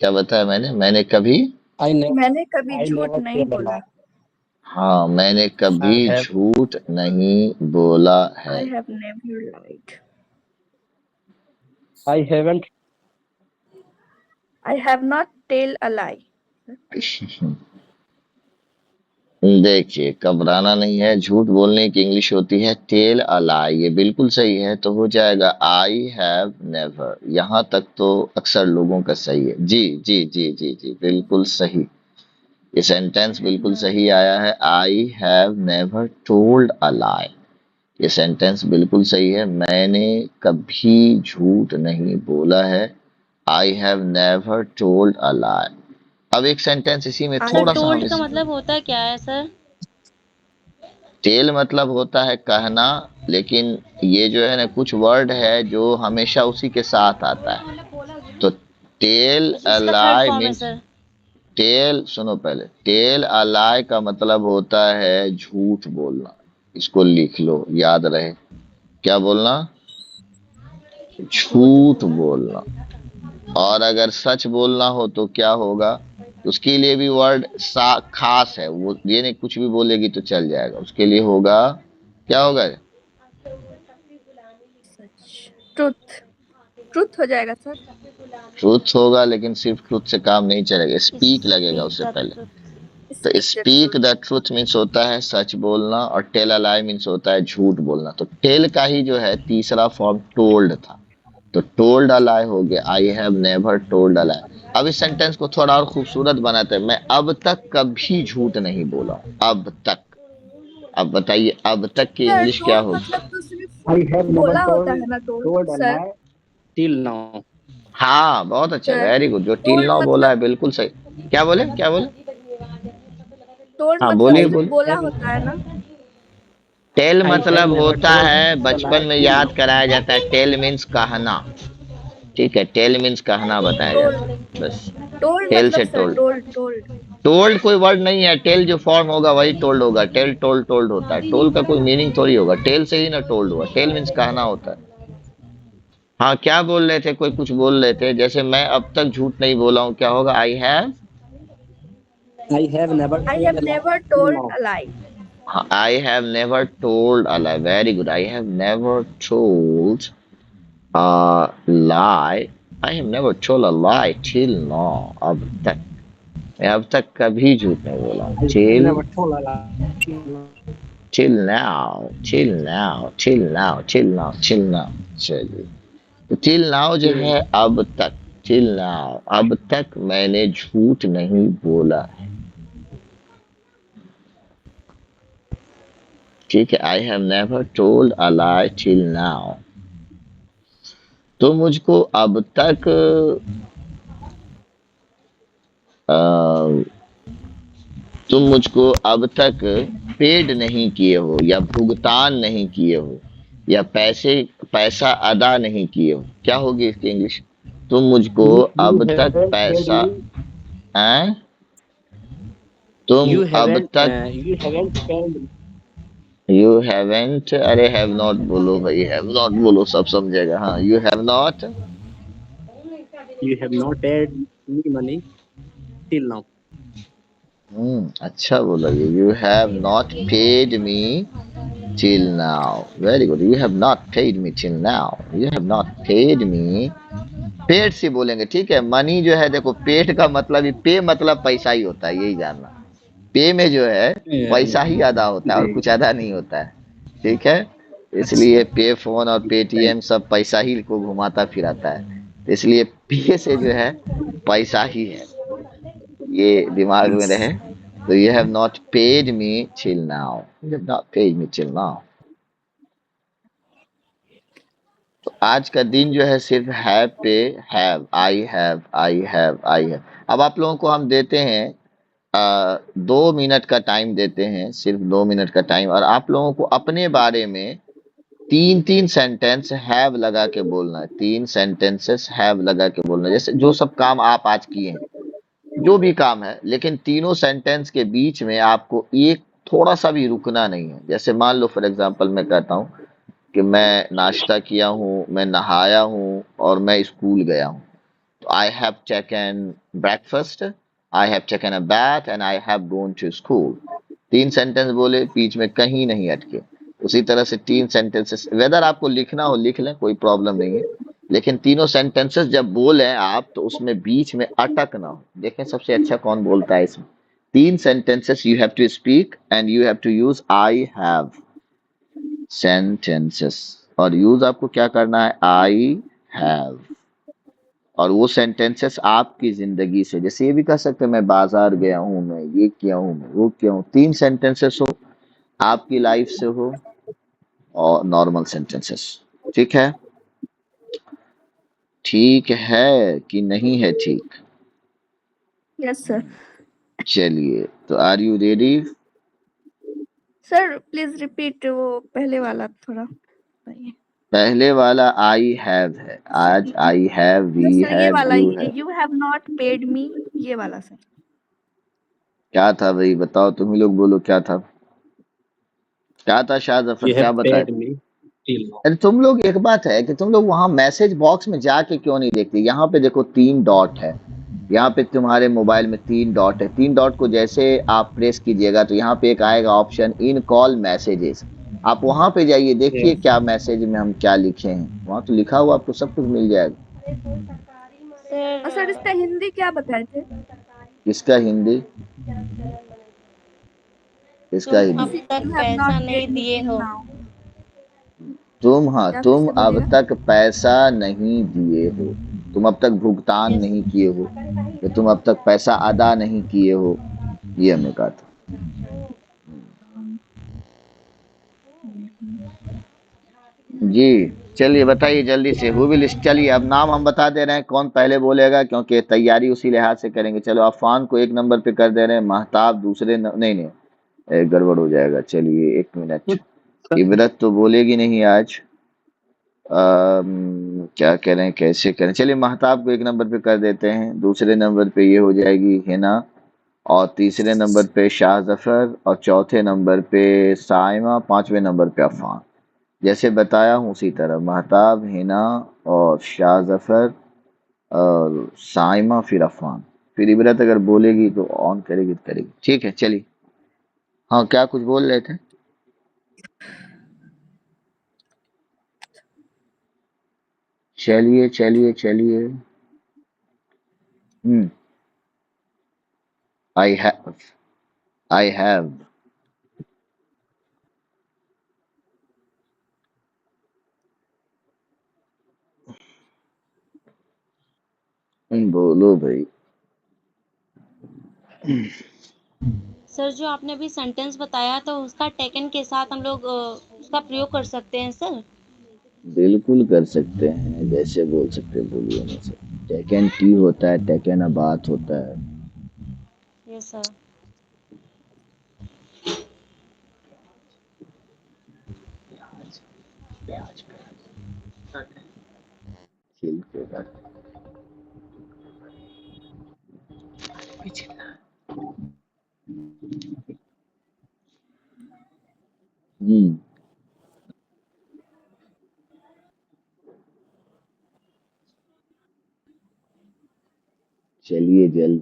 क्या बताया मैंने कभी। I never मैंने कभी I झूठ never नहीं tell a बोला। lie. हाँ, मैंने I कभी have झूठ नहीं बोला है। I have never lied. I haven't I have not tell a lie. देखिए, घबराना नहीं है। झूठ बोलने की इंग्लिश होती है टेल अ लाई। ये बिल्कुल सही है, तो हो जाएगा आई हैव नेवर। यहाँ तक तो अक्सर लोगों का सही है। जी जी जी जी जी, बिल्कुल सही। ये सेंटेंस बिल्कुल सही आया है। I have never told a lie. ये सेंटेंस बिल्कुल सही है। मैंने कभी झूठ नहीं बोला है। I have never told a lie. अब एक सेंटेंस इसी में I सर थोड़ा सा हम टोल्ड का इस मतलब होता क्या है सर? टेल मतलब होता है कहना, लेकिन ये जो है ना कुछ वर्ड है जो हमेशा उसी के साथ आता है। तो टेल अच्छा, अ इसका थर्ड लाई फॉर्म है मीन्स, सर। टेल सुनो पहले, टेल अ लाई का मतलब होता है झूठ बोलना। इसको लिख लो, याद रहे। क्या बोलना? झूठ झूठ बोलना। बोलना। और अगर सच बोलना हो तो क्या होगा? उसके लिए भी वर्ड खास है। वो ये नहीं कुछ भी बोलेगी तो चल जाएगा, उसके लिए होगा, क्या होगा? सच। ट्रुथ। ट्रुथ हो जाएगा सर। ट्रूथ होगा, लेकिन सिर्फ ट्रूथ से काम नहीं चलेगा, स्पीक लगेगा स्पीक उससे द पहले। ट्रुथ। तो speak the speak the truth. Truth means होता है सच बोलना, और टेल अ लाई मीन्स होता है झूठ बोलना। तो टेल का ही जो है तीसरा फॉर्म टोल्ड था। तो टोल्ड अ लाई हो गया, I have never told a lie. अब इस सेंटेंस को थोड़ा और खूबसूरत बनाते हैं। मैं अब तक कभी झूठ नहीं बोला हूं। अब तक। अब बताइए, अब तक की सर इंग्लिश क्या टोल्ड होगी? मतलब तो सिर्फ I have never बोला होता told है ना told told a sir. lie till now. हाँ, बहुत अच्छा, सर वेरी गुड। जो टिल टोल्ड नाउ बोला मतलब है बिल्कुल सही। क्या बोले, क्या बोले? टोल्ड हाँ, मतलब बोलिए I सिर्फ बोलिए। बोला have होता है ना। टेल I have मतलब never होता told है, a बचपन lie में till याद now. कराया जाता है, टेल मीन्स कहना। ठीक है, टेल मीन्स कहना बताया जाता टोल्ड। है बस। टोल्ड टेल मतलब से sir told. Told told. Told कोई वर्ड नहीं है। टेल जो फॉर्म होगा वही टोल्ड होगा। टेल टोल्ड टोल्ड होता है। टोल्ड का कोई मीनिंग थोड़ी होगा। टेल से ही ना टोल्ड हुआ। टेल मीन्स कहना होता है। हाँ, क्या बोल रहे थे? कोई कुछ बोल रहे थे, जैसे मैं अब तक झूठ नहीं बोला हूँ, क्या होगा? I have, I have never I told have a lie never till told now. a lie. I have never told a lie. Very good. I have never told lie. I have never told a lie till now. अब तक। मैं अब तक कभी झूठ नहीं बोला हूँ। I have till never told a lie till now. till now, till now, till now, till now, till now। चलिए, तो till now जो Till है अब तक। till now, अब तक मैंने झूठ नहीं बोला है। ठीक है, I have never told a lie till now। तो मुझको अब तक तुम मुझको अब तक पेड नहीं किए हो, या भुगतान नहीं किए हो, या पैसा अदा नहीं किए हो। क्या होगी इसकी इंग्लिश? तुम मुझको you अब तक haven't paid पैसा, me. हैं? तुम अब तक, You haven't paid. You haven't, अरे हैव नॉट बोलो भाई, हैव नॉट बोलो, सब समझेगा। हाँ, you have not. You have not paid me money till now. अच्छा बोला ये, you have not paid me till now। very good। you have not paid me till now। you have not paid me। Paid से बोलेंगे, ठीक है। Money जो है, देखो पेड का मतलब ही, पे मतलब पैसा ही होता है, यही जानना। पे में जो है पैसा ही अदा होता है, और जी कुछ अदा नहीं होता है। ठीक है, अच्छा इसलिए पे फोन और पेटीएम सब पैसा ही को घुमाता फिराता है। इसलिए पे से जो है पैसा ही है, ये दिमाग में रहे। तो you have not paid me till now। You have not paid me till now। तो आज का दिन जो है सिर्फ हैव पे, have, I have, I have, I have. अब आप लोगों को हम देते हैं 2 मिनट का टाइम देते हैं, सिर्फ 2 मिनट का टाइम, और आप लोगों को अपने बारे में तीन तीन सेंटेंस हैव लगा के बोलना है। 3 सेंटेंसेस हैव लगा के बोलना है, जैसे जो सब काम आप आज किए हैं, जो भी काम है, लेकिन तीनों सेंटेंस के बीच में आपको एक थोड़ा सा भी रुकना नहीं है। जैसे मान लो फॉर एग्जांपल मैं कहता हूँ कि मैं नाश्ता किया हूँ, मैं नहाया हूँ, और मैं स्कूल गया हूँ। तो I have taken breakfast, I have taken a bath and I have gone to school. 3 sentence बोले, बीच में कहीं नहीं अटके। उसी तरह से 3 सेंटेंसेस वेदर आपको लिखना हो लिख लें, कोई प्रॉब्लम नहीं है। लेकिन तीनों सेंटेंसेस जब बोले आप तो उसमें बीच में अटक ना हो। देखें सबसे अच्छा कौन बोलता है इसमें। 3 sentences you have to speak and you have to use I have sentences, और यूज आपको क्या करना है, आई हैव। और वो सेंटेंसेस आपकी जिंदगी से, जैसे ये भी कह सकते हैं मैं बाजार गया हूं, मैं ये किया हूं, मैं वो किया हूं। 3 सेंटेंसेस हो, आपकी लाइफ से हो, और नॉर्मल सेंटेंसेस। ठीक है? ठीक है कि नहीं है ठीक? Yes sir. चलिए, तो are you ready? Sir please repeat वो पहले वाला थोड़ा बताइए। पहले वाला आई हैव है, आज I have, we yes sir, ये हैव, वाला you have. You have not paid me, ये वाला सर। क्या था भाई, बताओ, तुम ही लोग बोलो क्या था। क्या था शाह जफर, You क्या have बताए? paid me till now. अरे तुम लोग, एक बात है कि तुम लोग वहां मैसेज बॉक्स में जाके क्यों नहीं देखते। यहाँ पे देखो 3 डॉट है, यहाँ पे तुम्हारे मोबाइल में 3 डॉट है। 3 डॉट को जैसे आप प्रेस कीजिएगा तो यहाँ पे एक आएगा ऑप्शन इन कॉल मैसेजेस। आप वहां पे जाइए, देखिए Yes. क्या मैसेज में हम क्या लिखे हैं, वहां तो लिखा हुआ आपको सब कुछ मिल जाएगा। और सर इसका हिंदी क्या बताए थे? इसका हिंदी, इसका तुम अब हिंदी, तक यू हैव नॉट पैसा नहीं पेड मी दिए टिल हो। नाउ। तुम, हाँ, क्या फिर तुम से अब बोलिएगा। तक पैसा नहीं दिए हो, तुम अब तक भुगतान यस। नहीं किए हो, या तुम अब तक पैसा अदा नहीं किए हो, ये हमने कहा था। जी, चलिए बताइए जल्दी से, हु विल, चलिए अब नाम हम बता दे रहे हैं कौन पहले बोलेगा, क्योंकि तैयारी उसी लिहाज से करेंगे। चलो, अफान को 1 नंबर पे कर दे रहे हैं, महताब दूसरे नहीं नहीं, गड़बड़ हो जाएगा। चलिए 1 मिनट, इबरत तो बोलेगी नहीं आज। क्या करें, कैसे करें? चलिए महताब को 1 नंबर पे कर देते हैं, दूसरे नंबर पे ये हो जाएगी हिना, और तीसरे नंबर पे शाह जफर, और चौथे नंबर पे साइमा, 5वें नंबर पे अफान। जैसे बताया हूँ उसी तरह, महताब, हिना और शाह जफर और साइमा, फिर अफान, फिर इबरत अगर बोलेगी तो ऑन करेगी तो करेगी। ठीक है, चलिए। हाँ, क्या कुछ बोल रहे थे? चलिए चलिए चलिए। I have, I have. बोलो भाई। सर जो आपने अभी सेंटेंस बताया तो उसका टेकन के साथ हम लोग उसका प्रयोग कर सकते हैं सर। बिल्कुल कर सकते हैं, जैसे बोल सकते हैं, बोलिए ना सर। टेकन टी होता है, टेकन अ बात होता है। Yes sir. प्याज छील के रख। हम्म। चलिए जल्द